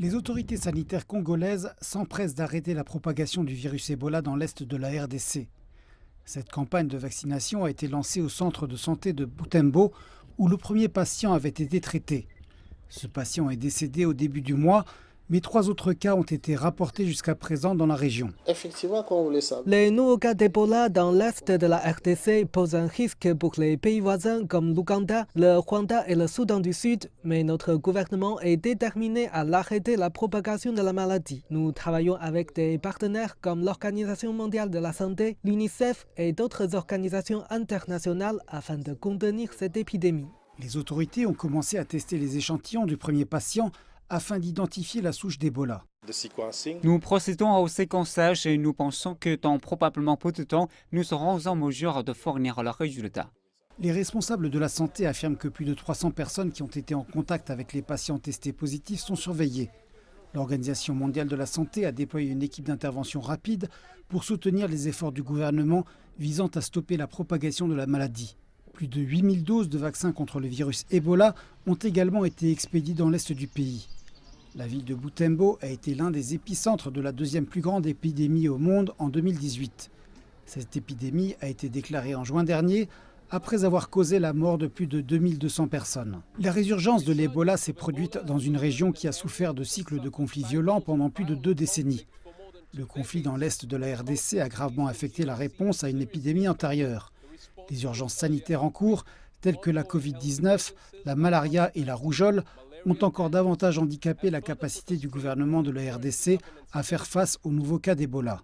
Les autorités sanitaires congolaises s'empressent d'arrêter la propagation du virus Ebola dans l'est de la RDC. Cette campagne de vaccination a été lancée au centre de santé de Butembo, où le premier patient avait été traité. Ce patient est décédé au début du mois, mais 3 autres cas ont été rapportés jusqu'à présent dans la région. Effectivement, comme vous le savez, Les nouveaux cas d'Ebola dans l'est de la RDC posent un risque pour les pays voisins comme l'Ouganda, le Rwanda et le Soudan du Sud, mais notre gouvernement est déterminé à arrêter la propagation de la maladie. Nous travaillons avec des partenaires comme l'Organisation mondiale de la santé, l'UNICEF et d'autres organisations internationales afin de contenir cette épidémie. Les autorités ont commencé à tester les échantillons du premier patient afin d'identifier la souche d'Ebola. Nous procédons au séquençage et nous pensons que dans probablement peu de temps, nous serons en mesure de fournir leurs résultats. Les responsables de la santé affirment que plus de 300 personnes qui ont été en contact avec les patients testés positifs sont surveillées. L'Organisation mondiale de la santé a déployé une équipe d'intervention rapide pour soutenir les efforts du gouvernement visant à stopper la propagation de la maladie. Plus de 8000 doses de vaccins contre le virus Ebola ont également été expédiées dans l'est du pays. La ville de Butembo a été l'un des épicentres de la deuxième plus grande épidémie au monde en 2018. Cette épidémie a été déclarée en juin dernier après avoir causé la mort de plus de 2200 personnes. La résurgence de l'Ebola s'est produite dans une région qui a souffert de cycles de conflits violents pendant plus de 2 décennies. Le conflit dans l'est de la RDC a gravement affecté la réponse à une épidémie antérieure. Les urgences sanitaires en cours, telles que la Covid-19, la malaria et la rougeole, ont encore davantage handicapé la capacité du gouvernement de la RDC à faire face aux nouveaux cas d'Ebola.